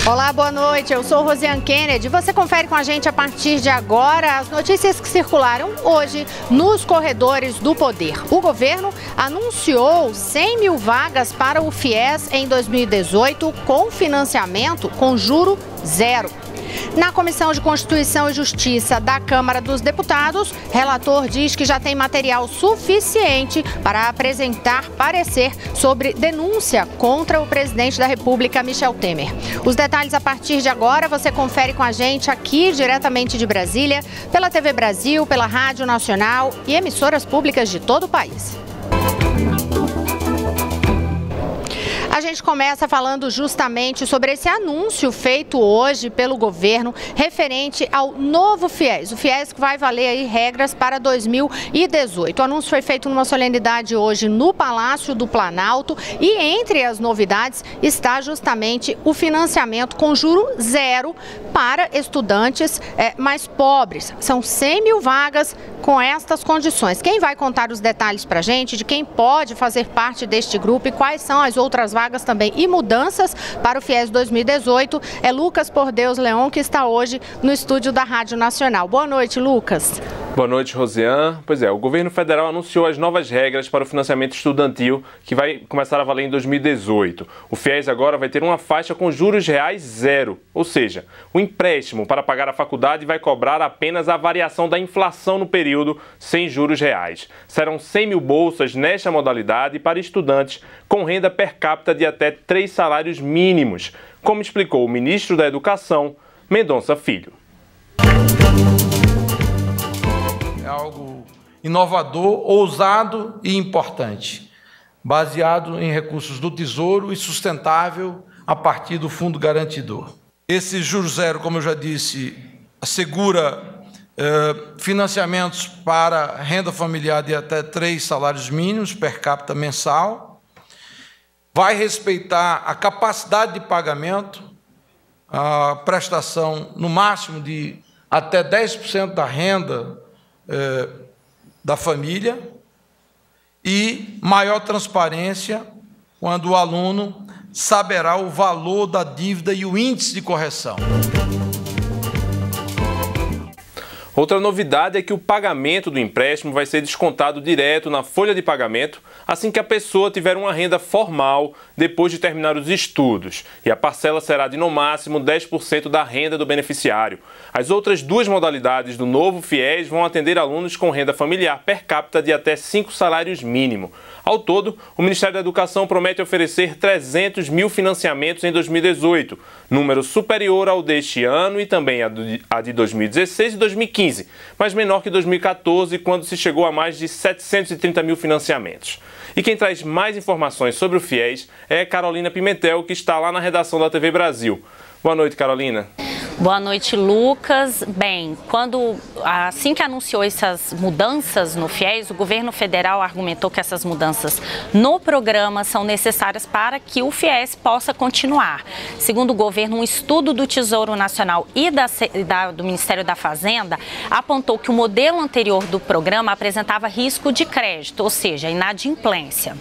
Olá, boa noite. Eu sou Rosiane Kennedy. Você confere com a gente a partir de agora as notícias que circularam hoje nos corredores do poder. O governo anunciou 100 mil vagas para o FIES em 2018 com financiamento com juro zero. Na Comissão de Constituição e Justiça da Câmara dos Deputados, relator diz que já tem material suficiente para apresentar parecer sobre denúncia contra o presidente da República, Michel Temer. Os detalhes a partir de agora você confere com a gente aqui diretamente de Brasília, pela TV Brasil, pela Rádio Nacional e emissoras públicas de todo o país. A gente começa falando justamente sobre esse anúncio feito hoje pelo governo referente ao novo FIES. O FIES que vai valer aí regras para 2018. O anúncio foi feito numa solenidade hoje no Palácio do Planalto e entre as novidades está justamente o financiamento com juro zero para estudantes mais pobres. São 100 mil vagas com estas condições. Quem vai contar os detalhes para a gente de quem pode fazer parte deste grupo e quais são as outras vagas também e mudanças para o FIES 2018 é Lucas Por Deus Leon, que está hoje no estúdio da Rádio Nacional. Boa noite, Lucas. Boa noite, Rosiane. Pois é, o governo federal anunciou as novas regras para o financiamento estudantil que vai começar a valer em 2018. O FIES agora vai ter uma faixa com juros reais zero, ou seja, o empréstimo para pagar a faculdade vai cobrar apenas a variação da inflação no período sem juros reais. Serão 100 mil bolsas nesta modalidade para estudantes com renda per capita de até 3 salários mínimos, como explicou o ministro da Educação, Mendonça Filho. É algo inovador, ousado e importante, baseado em recursos do Tesouro e sustentável a partir do Fundo Garantidor. Esse juros zero, como eu já disse, assegura financiamentos para renda familiar de até 3 salários mínimos per capita mensal, vai respeitar a capacidade de pagamento, a prestação no máximo de até 10% da renda da família e maior transparência quando o aluno saberá o valor da dívida e o índice de correção. Outra novidade é que o pagamento do empréstimo vai ser descontado direto na folha de pagamento assim que a pessoa tiver uma renda formal depois de terminar os estudos. E a parcela será de no máximo 10% da renda do beneficiário. As outras duas modalidades do novo FIES vão atender alunos com renda familiar per capita de até 5 salários mínimo. Ao todo, o Ministério da Educação promete oferecer 300 mil financiamentos em 2018, número superior ao deste ano e também a de 2016 e 2015, mas menor que 2014, quando se chegou a mais de 730 mil financiamentos. E quem traz mais informações sobre o FIES é Carolina Pimentel, que está lá na redação da TV Brasil. Boa noite, Carolina. Boa noite, Lucas. Bem, assim que anunciou essas mudanças no FIES, o governo federal argumentou que essas mudanças no programa são necessárias para que o FIES possa continuar. Segundo o governo, um estudo do Tesouro Nacional e do Ministério da Fazenda apontou que o modelo anterior do programa apresentava risco de crédito, ou seja, inadimplência.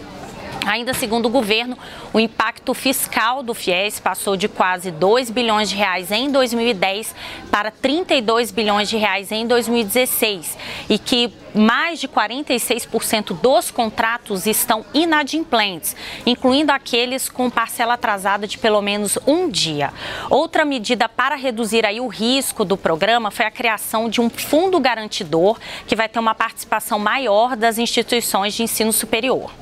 Ainda segundo o governo, o impacto fiscal do FIES passou de quase 2 bilhões de reais em 2010 para 32 bilhões de reais em 2016 e que mais de 46% dos contratos estão inadimplentes, incluindo aqueles com parcela atrasada de pelo menos um dia. Outra medida para reduzir aí o risco do programa foi a criação de um fundo garantidor que vai ter uma participação maior das instituições de ensino superior.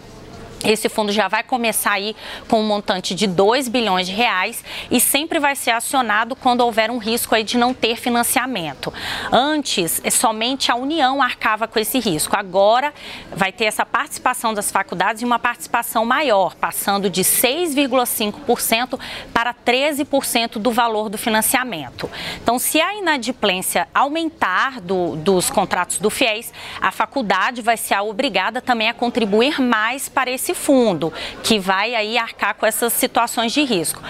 Esse fundo já vai começar aí com um montante de 2 bilhões de reais e sempre vai ser acionado quando houver um risco aí de não ter financiamento. Antes, somente a União arcava com esse risco. Agora, vai ter essa participação das faculdades e uma participação maior, passando de 6,5% para 13% do valor do financiamento. Então, se a inadimplência aumentar dos contratos do FIES, a faculdade vai ser obrigada também a contribuir mais para esse fundo, que vai aí arcar com essas situações de risco.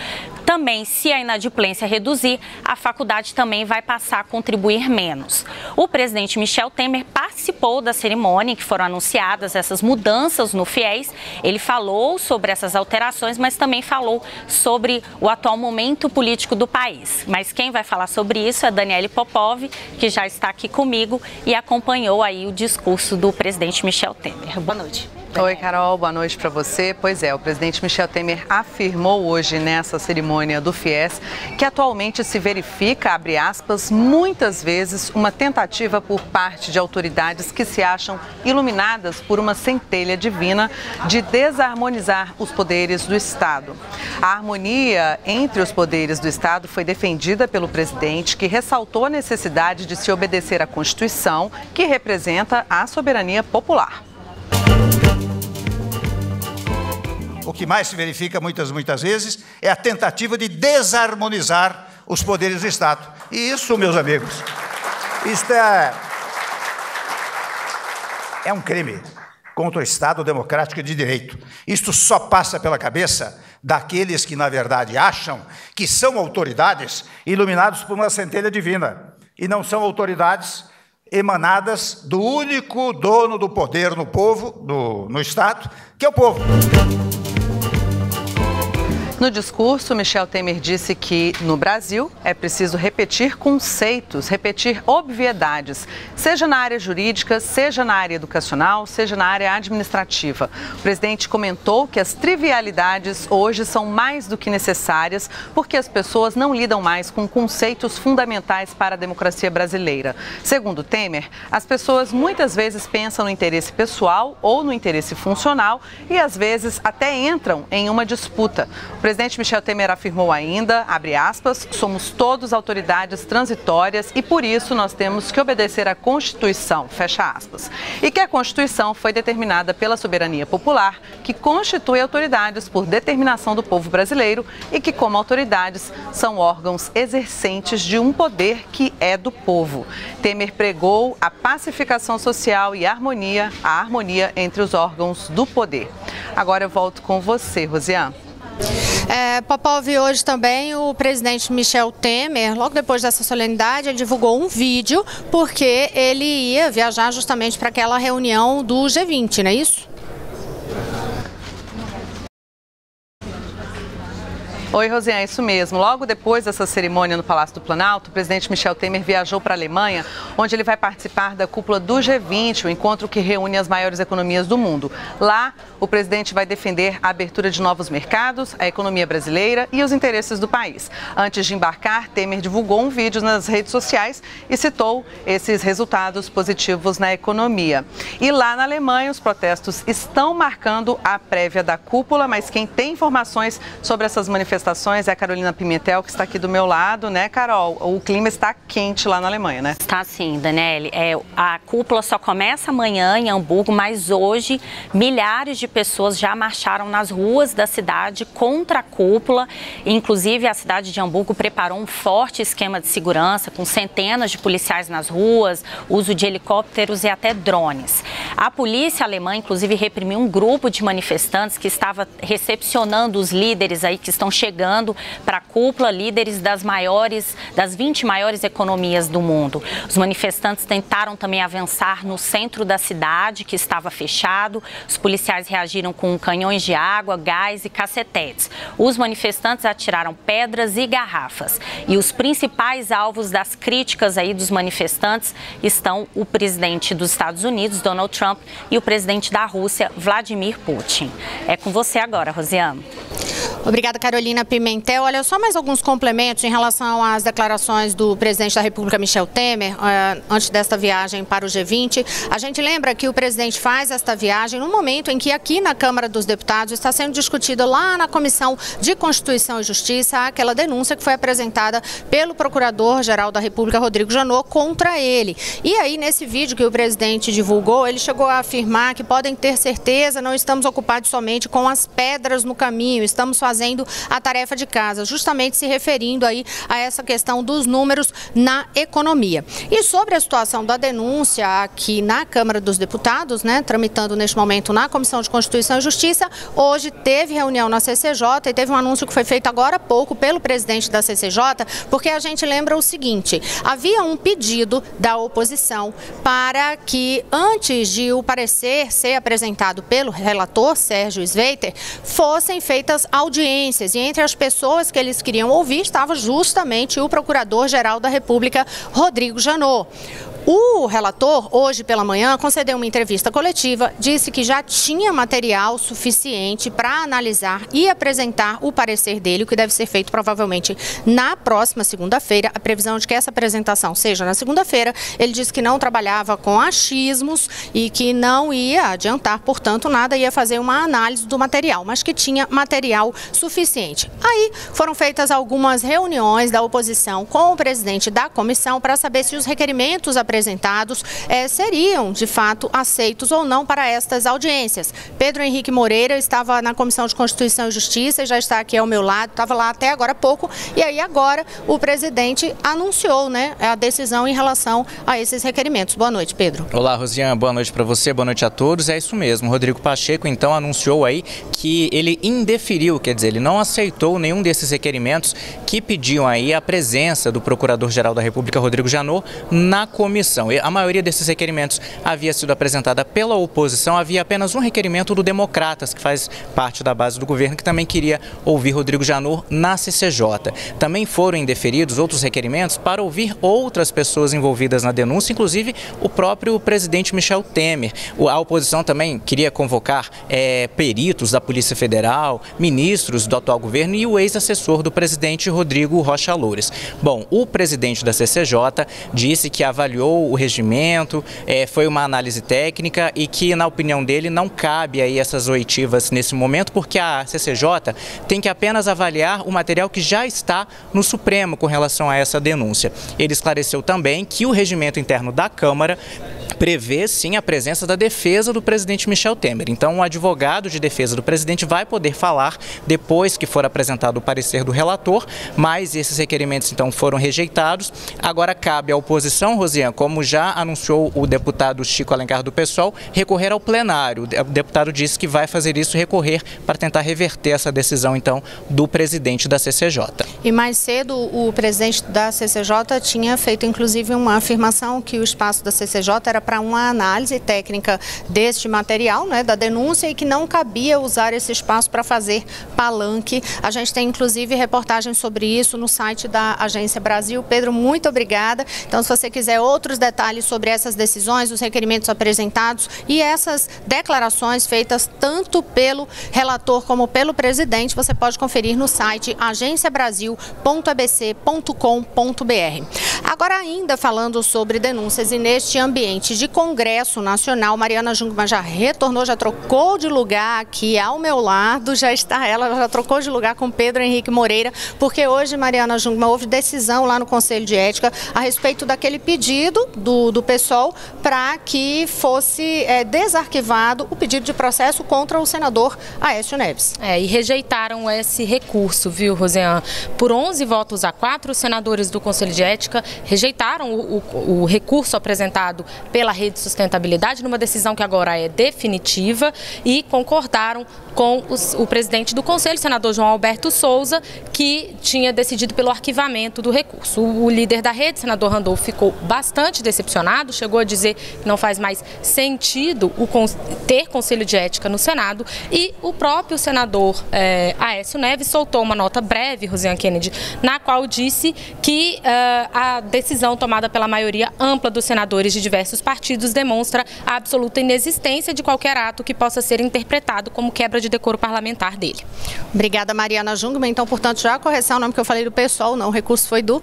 Também, se a inadimplência reduzir, a faculdade também vai passar a contribuir menos. O presidente Michel Temer participou da cerimônia em que foram anunciadas essas mudanças no FIES. Ele falou sobre essas alterações, mas também falou sobre o atual momento político do país. Mas quem vai falar sobre isso é Daniele Popov, que já está aqui comigo e acompanhou aí o discurso do presidente Michel Temer. Boa noite. Oi, Carol, boa noite para você. Pois é, o presidente Michel Temer afirmou hoje nessa cerimônia do FIES que atualmente se verifica, abre aspas, muitas vezes uma tentativa por parte de autoridades que se acham iluminadas por uma centelha divina de desarmonizar os poderes do Estado. A harmonia entre os poderes do Estado foi defendida pelo presidente, que ressaltou a necessidade de se obedecer à Constituição, que representa a soberania popular. O que mais se verifica muitas vezes é a tentativa de desarmonizar os poderes do Estado. E isso, meus amigos, isto é um crime contra o Estado democrático e de direito. Isto só passa pela cabeça daqueles que, na verdade, acham que são autoridades iluminados por uma centelha divina e não são autoridades emanadas do único dono do poder no povo, no Estado, que é o povo. No discurso, Michel Temer disse que, no Brasil, é preciso repetir conceitos, repetir obviedades, seja na área jurídica, seja na área educacional, seja na área administrativa. O presidente comentou que as trivialidades hoje são mais do que necessárias, porque as pessoas não lidam mais com conceitos fundamentais para a democracia brasileira. Segundo Temer, as pessoas muitas vezes pensam no interesse pessoal ou no interesse funcional e, às vezes, até entram em uma disputa. O presidente Michel Temer afirmou ainda, abre aspas, somos todos autoridades transitórias e por isso nós temos que obedecer à Constituição, fecha aspas. E que a Constituição foi determinada pela soberania popular, que constitui autoridades por determinação do povo brasileiro e que, como autoridades, são órgãos exercentes de um poder que é do povo. Temer pregou a pacificação social e a harmonia entre os órgãos do poder. Agora eu volto com você, Rosiane. Popov, hoje também o presidente Michel Temer, logo depois dessa solenidade, ele divulgou um vídeo porque ele ia viajar justamente para aquela reunião do G20, não é isso? Oi, Rosiane, é isso mesmo. Logo depois dessa cerimônia no Palácio do Planalto, o presidente Michel Temer viajou para a Alemanha, onde ele vai participar da cúpula do G20, o encontro que reúne as maiores economias do mundo. Lá, o presidente vai defender a abertura de novos mercados, a economia brasileira e os interesses do país. Antes de embarcar, Temer divulgou um vídeo nas redes sociais e citou esses resultados positivos na economia. E lá na Alemanha, os protestos estão marcando a prévia da cúpula, mas quem tem informações sobre essas manifestações é a Carolina Pimentel, que está aqui do meu lado, né, Carol? O clima está quente lá na Alemanha, né? Está sim, Daniele. A cúpula só começa amanhã em Hamburgo, mas hoje milhares de pessoas já marcharam nas ruas da cidade contra a cúpula. Inclusive, a cidade de Hamburgo preparou um forte esquema de segurança, com centenas de policiais nas ruas, uso de helicópteros e até drones. A polícia alemã, inclusive, reprimiu um grupo de manifestantes que estava recepcionando os líderes aí que estão chegando para a cúpula, líderes das 20 maiores economias do mundo. Os manifestantes tentaram também avançar no centro da cidade, que estava fechado. Os policiais reagiram com canhões de água, gás e cacetetes. Os manifestantes atiraram pedras e garrafas. E os principais alvos das críticas aí dos manifestantes estão o presidente dos Estados Unidos, Donald Trump, e o presidente da Rússia, Vladimir Putin. É com você agora, Rosiane. Obrigada, Carolina Pimentel. Olha, só mais alguns complementos em relação às declarações do presidente da República, Michel Temer, antes desta viagem para o G20. A gente lembra que o presidente faz esta viagem no momento em que aqui na Câmara dos Deputados está sendo discutido lá na Comissão de Constituição e Justiça aquela denúncia que foi apresentada pelo Procurador-Geral da República, Rodrigo Janot, contra ele. E aí, nesse vídeo que o presidente divulgou, ele chegou a afirmar que podem ter certeza, não estamos ocupados somente com as pedras no caminho, estamos fazendo fazendo a tarefa de casa, justamente se referindo aí a essa questão dos números na economia. E sobre a situação da denúncia aqui na Câmara dos Deputados, né, tramitando neste momento na Comissão de Constituição e Justiça, hoje teve reunião na CCJ e teve um anúncio que foi feito agora há pouco pelo presidente da CCJ, porque a gente lembra o seguinte: havia um pedido da oposição para que, antes de o parecer ser apresentado pelo relator Sérgio Sveiter, fossem feitas audiências, e entre as pessoas que eles queriam ouvir estava justamente o Procurador-Geral da República, Rodrigo Janot. O relator, hoje pela manhã, concedeu uma entrevista coletiva, disse que já tinha material suficiente para analisar e apresentar o parecer dele, o que deve ser feito provavelmente na próxima segunda-feira. A previsão de que essa apresentação seja na segunda-feira. Ele disse que não trabalhava com achismos e que não ia adiantar, portanto, nada, ia fazer uma análise do material, mas que tinha material suficiente. Aí foram feitas algumas reuniões da oposição com o presidente da comissão para saber se os requerimentos apresentados seriam, de fato, aceitos ou não para estas audiências. Pedro Henrique Moreira estava na Comissão de Constituição e Justiça e já está aqui ao meu lado, estava lá até agora há pouco, e aí agora o presidente anunciou, né, a decisão em relação a esses requerimentos. Boa noite, Pedro. Olá, Rosiane, boa noite para você, boa noite a todos. É isso mesmo, Rodrigo Pacheco então anunciou aí que ele indeferiu, quer dizer, ele não aceitou nenhum desses requerimentos que pediam aí a presença do Procurador-Geral da República, Rodrigo Janot, na comissão. A maioria desses requerimentos havia sido apresentada pela oposição, havia apenas um requerimento do Democratas, que faz parte da base do governo, que também queria ouvir Rodrigo Janot na CCJ. Também foram indeferidos outros requerimentos para ouvir outras pessoas envolvidas na denúncia, inclusive o próprio presidente Michel Temer. A oposição também queria convocar peritos da Polícia Federal, ministros do atual governo e o ex-assessor do presidente Rodrigo Rocha Loures. Bom, o presidente da CCJ disse que avaliou o regimento, foi uma análise técnica e que, na opinião dele, não cabe aí essas oitivas nesse momento, porque a CCJ tem que apenas avaliar o material que já está no Supremo com relação a essa denúncia. Ele esclareceu também que o regimento interno da Câmara prevê, sim, a presença da defesa do presidente Michel Temer. Então, um advogado de defesa do presidente vai poder falar depois que for apresentado o parecer do relator, mas esses requerimentos, então, foram rejeitados. Agora, cabe à oposição, Rosiane, como já anunciou o deputado Chico Alencar do PSOL, recorrer ao plenário. O deputado disse que vai fazer isso, recorrer para tentar reverter essa decisão, então, do presidente da CCJ. E mais cedo, o presidente da CCJ tinha feito, inclusive, uma afirmação que o espaço da CCJ era para uma análise técnica deste material, né, da denúncia, e que não cabia usar esse espaço para fazer palanque. A gente tem, inclusive, reportagens sobre isso no site da Agência Brasil. Pedro, muito obrigada. Então, se você quiser outros detalhes sobre essas decisões, os requerimentos apresentados e essas declarações feitas tanto pelo relator como pelo presidente, você pode conferir no site agenciabrasil.abc.com.br. Agora, ainda falando sobre denúncias e neste ambiente de Congresso Nacional, Mariana Jungmann já retornou, já trocou de lugar aqui ao meu lado, já está ela, já trocou de lugar com Pedro Henrique Moreira, porque hoje, Mariana Jungmann, houve decisão lá no Conselho de Ética a respeito daquele pedido do PSOL para que fosse desarquivado o pedido de processo contra o senador Aécio Neves. E rejeitaram esse recurso, viu, Rosiane? Por 11 votos a 4, os senadores do Conselho de Ética rejeitaram o recurso apresentado pela Rede Sustentabilidade, numa decisão que agora é definitiva, e concordaram com o presidente do Conselho, senador João Alberto Souza, que tinha decidido pelo arquivamento do recurso. O líder da rede, senador Randolfo, ficou bastante decepcionado, chegou a dizer que não faz mais sentido ter Conselho de Ética no Senado, e o próprio senador Aécio Neves soltou uma nota breve, Rosiane Kennedy, na qual disse que a decisão tomada pela maioria ampla dos senadores de diversos partidos demonstra a absoluta inexistência de qualquer ato que possa ser interpretado como quebra de decoro parlamentar dele. Obrigada, Mariana Jungmann. Então, portanto, já a correção, o nome que eu falei do PSOL, não, o recurso foi do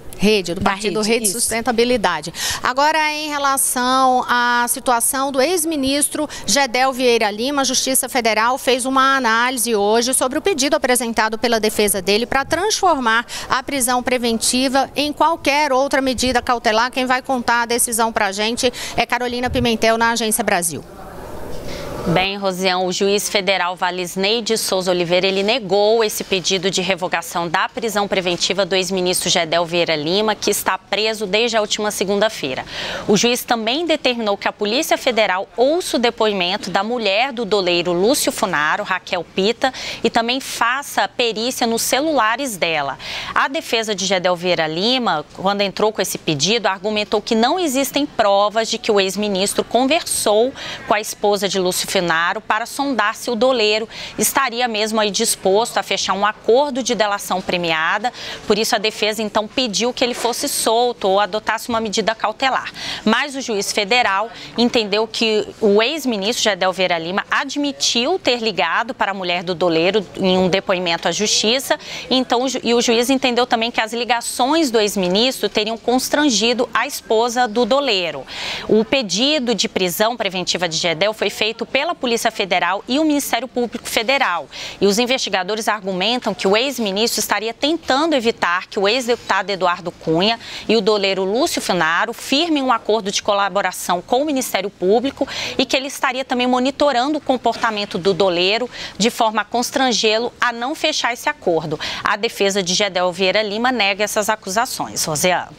Partido Rede Sustentabilidade. Agora, em relação à situação do ex-ministro Gedel Vieira Lima, a Justiça Federal fez uma análise hoje sobre o pedido apresentado pela defesa dele para transformar a prisão preventiva em qualquer outra medida cautelar. Quem vai contar a decisão para a gente é Carolina Pimentel, na Agência Brasil. Bem, Rosiane, o juiz federal Valisney de Souza Oliveira, ele negou esse pedido de revogação da prisão preventiva do ex-ministro Gedel Vieira Lima, que está preso desde a última segunda-feira. O juiz também determinou que a Polícia Federal ouça o depoimento da mulher do doleiro Lúcio Funaro, Raquel Pita, e também faça perícia nos celulares dela. A defesa de Gedel Vieira Lima, quando entrou com esse pedido, argumentou que não existem provas de que o ex-ministro conversou com a esposa de Lúcio Funaro para sondar se o doleiro estaria mesmo aí disposto a fechar um acordo de delação premiada. Por isso, a defesa então pediu que ele fosse solto ou adotasse uma medida cautelar. Mas o juiz federal entendeu que o ex-ministro Gedel Vieira Lima admitiu ter ligado para a mulher do doleiro em um depoimento à justiça. Então, e o juiz entendeu também que as ligações do ex-ministro teriam constrangido a esposa do doleiro. O pedido de prisão preventiva de Gedel foi feito pela Polícia Federal e o Ministério Público Federal. E os investigadores argumentam que o ex-ministro estaria tentando evitar que o ex-deputado Eduardo Cunha e o doleiro Lúcio Funaro firmem um acordo de colaboração com o Ministério Público e que ele estaria também monitorando o comportamento do doleiro de forma a constrangê-lo a não fechar esse acordo. A defesa de Gedel Vieira Lima nega essas acusações. Rosiane.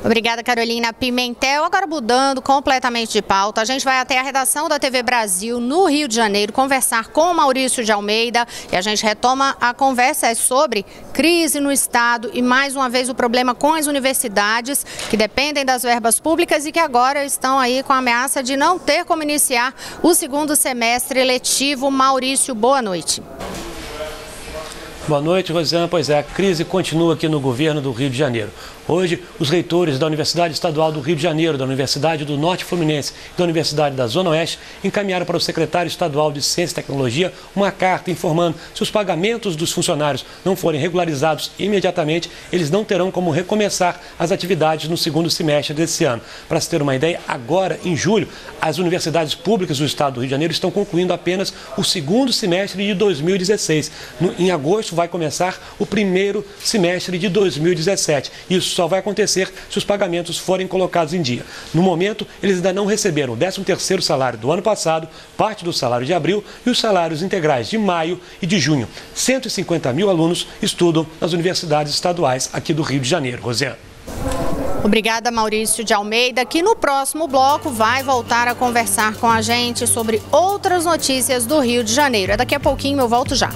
Obrigada, Carolina Pimentel. Agora, mudando completamente de pauta, a gente vai até a redação da TV Brasil, no Rio de Janeiro, conversar com o Maurício de Almeida. E a gente retoma a conversa sobre crise no Estado e, mais uma vez, o problema com as universidades, que dependem das verbas públicas e que agora estão aí com a ameaça de não ter como iniciar o segundo semestre letivo. Maurício, boa noite. Boa noite, Rosiane. Pois é, a crise continua aqui no governo do Rio de Janeiro. Hoje, os reitores da Universidade Estadual do Rio de Janeiro, da Universidade do Norte Fluminense e da Universidade da Zona Oeste encaminharam para o secretário estadual de Ciência e Tecnologia uma carta informando que se os pagamentos dos funcionários não forem regularizados imediatamente, eles não terão como recomeçar as atividades no segundo semestre desse ano. Para se ter uma ideia, agora, em julho, as universidades públicas do estado do Rio de Janeiro estão concluindo apenas o segundo semestre de 2016. Em agosto vai começar o primeiro semestre de 2017. Isso só vai acontecer se os pagamentos forem colocados em dia. No momento, eles ainda não receberam o 13º salário do ano passado, parte do salário de abril e os salários integrais de maio e de junho. 150 mil alunos estudam nas universidades estaduais aqui do Rio de Janeiro. Rosiane. Obrigada, Maurício de Almeida, que no próximo bloco vai voltar a conversar com a gente sobre outras notícias do Rio de Janeiro. Daqui a pouquinho eu volto já.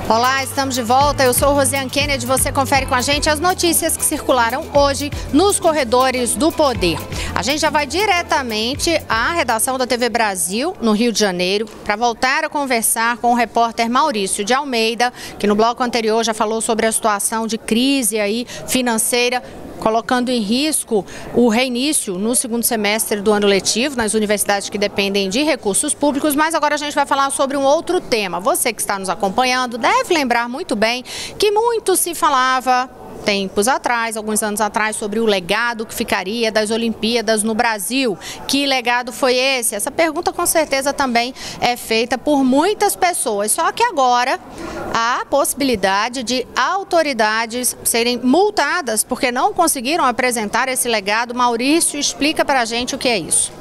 Olá, estamos de volta. Eu sou Rosiane Kennedy. Você confere com a gente as notícias que circularam hoje nos corredores do poder. A gente já vai diretamente à redação da TV Brasil, no Rio de Janeiro, para voltar a conversar com o repórter Maurício de Almeida, que no bloco anterior já falou sobre a situação de crise aí financeira, colocando em risco o reinício no segundo semestre do ano letivo nas universidades que dependem de recursos públicos. Mas agora a gente vai falar sobre um outro tema. Você que está nos acompanhando deve lembrar muito bem que muito se falava tempos atrás, alguns anos atrás, sobre o legado que ficaria das Olimpíadas no Brasil. Que legado foi esse? Essa pergunta com certeza também é feita por muitas pessoas. Só que agora há a possibilidade de autoridades serem multadas porque não conseguiram apresentar esse legado. Maurício, explica para a gente o que é isso.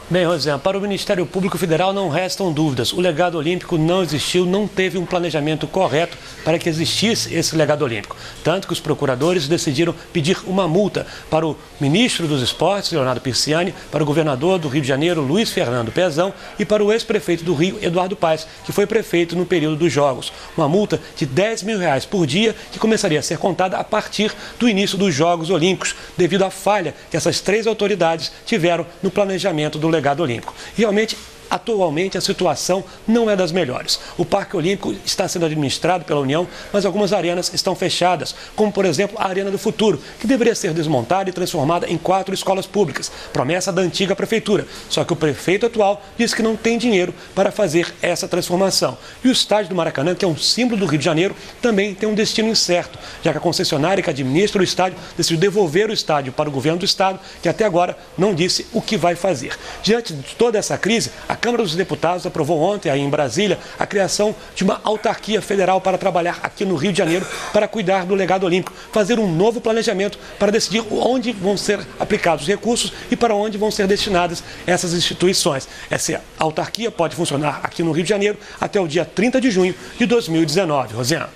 Bem, Rosiane, para o Ministério Público Federal não restam dúvidas. O legado olímpico não existiu, não teve um planejamento correto para que existisse esse legado olímpico. Tanto que os procuradores decidiram pedir uma multa para o ministro dos Esportes, Leonardo Pisciani, para o governador do Rio de Janeiro, Luiz Fernando Pezão, e para o ex-prefeito do Rio, Eduardo Paes, que foi prefeito no período dos Jogos. Uma multa de R$10 mil por dia, que começaria a ser contada a partir do início dos Jogos Olímpicos, devido à falha que essas três autoridades tiveram no planejamento do legado olímpico. Realmente, atualmente a situação não é das melhores. O Parque Olímpico está sendo administrado pela União, mas algumas arenas estão fechadas, como por exemplo a Arena do Futuro, que deveria ser desmontada e transformada em 4 escolas públicas, promessa da antiga prefeitura. Só que o prefeito atual diz que não tem dinheiro para fazer essa transformação. E o estádio do Maracanã, que é um símbolo do Rio de Janeiro, também tem um destino incerto, já que a concessionária que administra o estádio decidiu devolver o estádio para o governo do estado, que até agora não disse o que vai fazer. Diante de toda essa crise, a Câmara dos Deputados aprovou ontem, aí em Brasília, a criação de uma autarquia federal para trabalhar aqui no Rio de Janeiro para cuidar do legado olímpico, fazer um novo planejamento para decidir onde vão ser aplicados os recursos e para onde vão ser destinadas essas instituições. Essa autarquia pode funcionar aqui no Rio de Janeiro até o dia 30 de junho de 2019. Rosiane.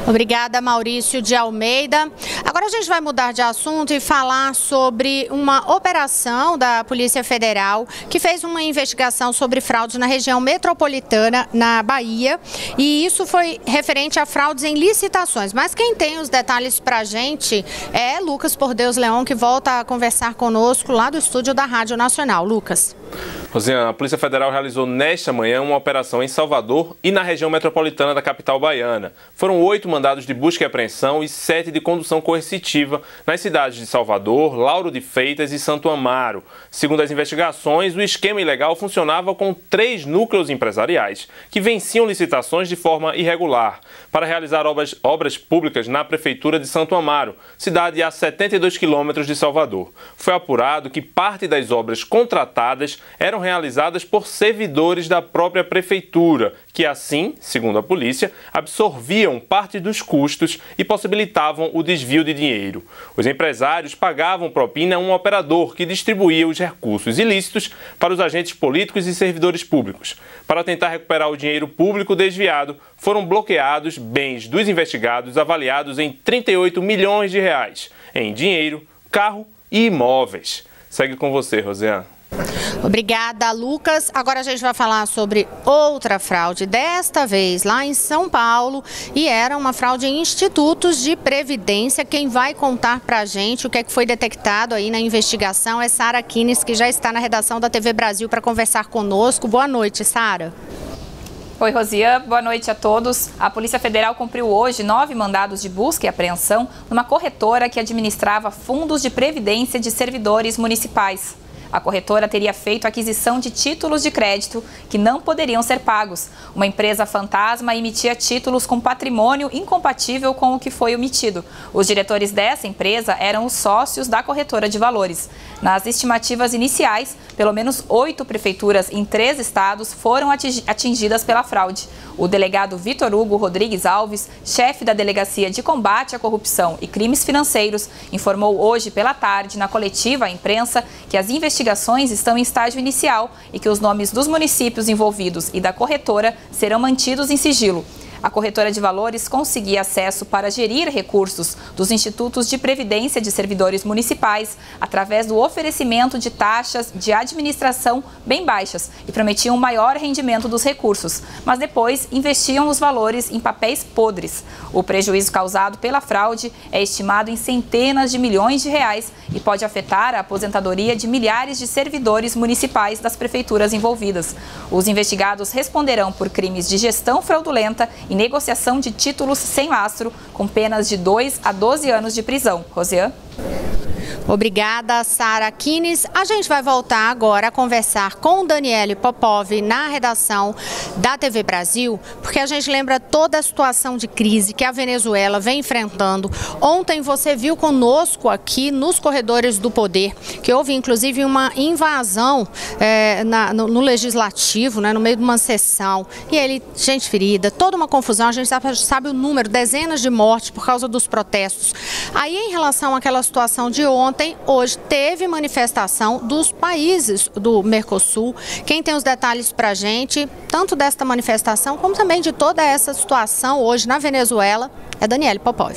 Obrigada, Maurício de Almeida. Agora a gente vai mudar de assunto e falar sobre uma operação da Polícia Federal que fez uma investigação sobre fraude na região metropolitana, na Bahia, e isso foi referente a fraudes em licitações. Mas quem tem os detalhes para a gente é Lucas Por Deus Leão, que volta a conversar conosco lá do estúdio da Rádio Nacional. Lucas. Rosiane, a Polícia Federal realizou nesta manhã uma operação em Salvador e na região metropolitana da capital baiana. Foram 8 mandados de busca e apreensão e 7 de condução coercitiva nas cidades de Salvador, Lauro de Freitas e Santo Amaro. Segundo as investigações, o esquema ilegal funcionava com 3 núcleos empresariais que venciam licitações de forma irregular para realizar obras públicas na Prefeitura de Santo Amaro, cidade a 72 quilômetros de Salvador. Foi apurado que parte das obras contratadas eram realizadas por servidores da própria prefeitura, que assim, segundo a polícia, absorviam parte dos custos e possibilitavam o desvio de dinheiro. Os empresários pagavam propina a um operador que distribuía os recursos ilícitos para os agentes políticos e servidores públicos. Para tentar recuperar o dinheiro público desviado, foram bloqueados bens dos investigados avaliados em 38 milhões de reais, em dinheiro, carro e imóveis. Segue com você, Rosiane. Obrigada, Lucas. Agora a gente vai falar sobre outra fraude, desta vez lá em São Paulo, e era uma fraude em institutos de previdência. Quem vai contar pra gente o que é que foi detectado aí na investigação é Sara Kines, que já está na redação da TV Brasil para conversar conosco. Boa noite, Sara. Oi, Rosiane. Boa noite a todos. A Polícia Federal cumpriu hoje 9 mandados de busca e apreensão numa corretora que administrava fundos de previdência de servidores municipais. A corretora teria feito aquisição de títulos de crédito que não poderiam ser pagos. Uma empresa fantasma emitia títulos com patrimônio incompatível com o que foi emitido. Os diretores dessa empresa eram os sócios da corretora de valores. Nas estimativas iniciais, pelo menos 8 prefeituras em 3 estados foram atingidas pela fraude. O delegado Vitor Hugo Rodrigues Alves, chefe da Delegacia de Combate à Corrupção e Crimes Financeiros, informou hoje pela tarde na coletiva à imprensa que as investigações estão em estágio inicial e que os nomes dos municípios envolvidos e da corretora serão mantidos em sigilo. A corretora de valores conseguia acesso para gerir recursos dos institutos de previdência de servidores municipais através do oferecimento de taxas de administração bem baixas e prometiam um maior rendimento dos recursos, mas depois investiam os valores em papéis podres. O prejuízo causado pela fraude é estimado em centenas de milhões de reais e pode afetar a aposentadoria de milhares de servidores municipais das prefeituras envolvidas. Os investigados responderão por crimes de gestão fraudulenta e negociação de títulos sem lastro, com penas de 2 a 12 anos de prisão. Rosiane? Obrigada, Sara Kines. A gente vai voltar agora a conversar com Daniele Popov na redação da TV Brasil, porque a gente lembra toda a situação de crise que a Venezuela vem enfrentando. Ontem você viu conosco aqui nos corredores do poder que houve inclusive uma invasão no legislativo, no meio de uma sessão. E ele, gente ferida, toda uma confusão, a gente sabe o número, dezenas de mortes por causa dos protestos. Aí em relação àquela situação de ontem, hoje teve manifestação dos países do Mercosul. Quem tem os detalhes para a gente, tanto desta manifestação como também de toda essa situação hoje na Venezuela, é Daniele Popov.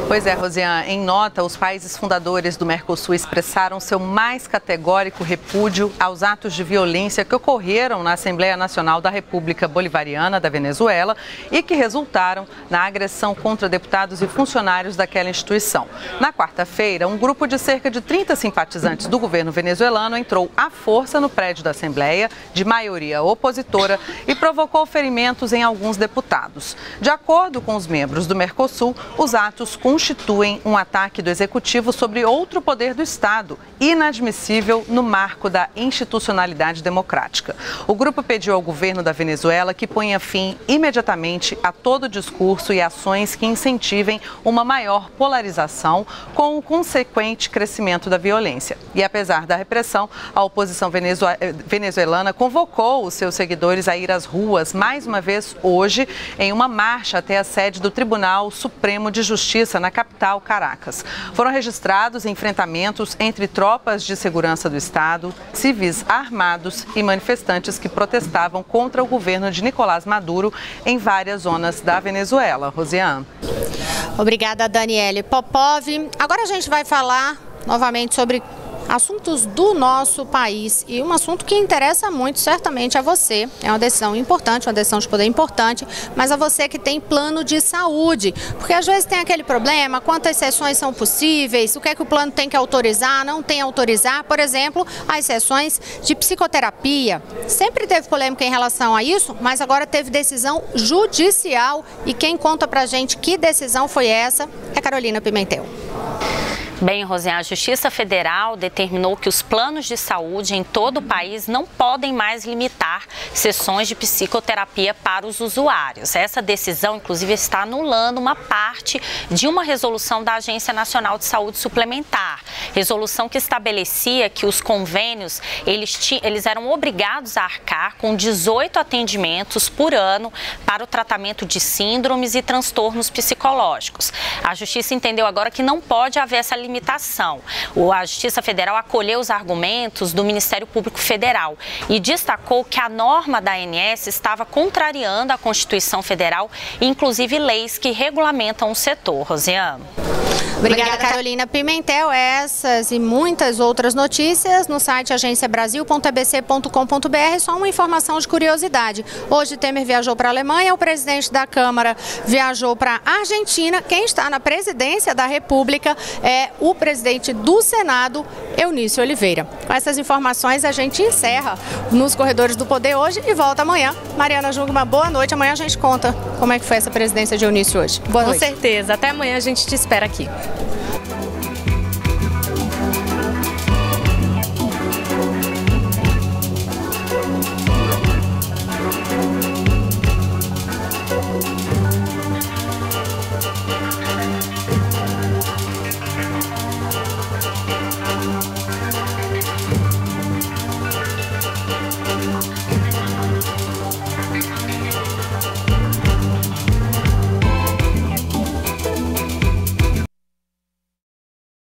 Pois é, Rosiane, em nota, os países fundadores do Mercosul expressaram seu mais categórico repúdio aos atos de violência que ocorreram na Assembleia Nacional da República Bolivariana da Venezuela e que resultaram na agressão contra deputados e funcionários daquela instituição. Na quarta-feira, um grupo de cerca de 30 simpatizantes do governo venezuelano entrou à força no prédio da Assembleia, de maioria opositora, e provocou ferimentos em alguns deputados. De acordo com os membros do Mercosul, Sul, os atos constituem um ataque do Executivo sobre outro poder do Estado, inadmissível no marco da institucionalidade democrática. O grupo pediu ao governo da Venezuela que ponha fim imediatamente a todo discurso e ações que incentivem uma maior polarização com o consequente crescimento da violência. E apesar da repressão, a oposição venezuelana convocou os seus seguidores a ir às ruas mais uma vez hoje em uma marcha até a sede do Tribunal Supremo de Justiça na capital, Caracas. Foram registrados enfrentamentos entre tropas de segurança do Estado, civis armados e manifestantes que protestavam contra o governo de Nicolás Maduro em várias zonas da Venezuela. Rosiane. Obrigada, Daniele Popov. Agora a gente vai falar novamente sobre assuntos do nosso país e um assunto que interessa muito certamente a você. É uma decisão importante, uma decisão de poder importante, mas a você que tem plano de saúde, porque às vezes tem aquele problema, quantas sessões são possíveis, o que é que o plano tem que autorizar, não tem autorizar, por exemplo, as sessões de psicoterapia. Sempre teve polêmica em relação a isso, mas agora teve decisão judicial e quem conta pra gente que decisão foi essa é Carolina Pimentel. Bem, Rosiane, a Justiça Federal determinou que os planos de saúde em todo o país não podem mais limitar sessões de psicoterapia para os usuários. Essa decisão, inclusive, está anulando uma parte de uma resolução da Agência Nacional de Saúde Suplementar. Resolução que estabelecia que os convênios, eles eram obrigados a arcar com 18 atendimentos por ano para o tratamento de síndromes e transtornos psicológicos. A Justiça entendeu agora que não pode haver essa limitação. A Justiça Federal acolheu os argumentos do Ministério Público Federal e destacou que a norma da ANS estava contrariando a Constituição Federal e, inclusive, leis que regulamentam o setor. Rosiane. Obrigada, Carolina Pimentel. Essas e muitas outras notícias no site agenciabrasil.abc.com.br. Só uma informação de curiosidade. Hoje Temer viajou para a Alemanha, o presidente da Câmara viajou para a Argentina. Quem está na presidência da República é o presidente do Senado, Eunício Oliveira. Com essas informações a gente encerra nos Corredores do Poder hoje e volta amanhã. Mariana Jungmann, boa noite. Amanhã a gente conta como é que foi essa presidência de Eunício hoje. Boa noite. Com certeza. Até amanhã a gente te espera aqui.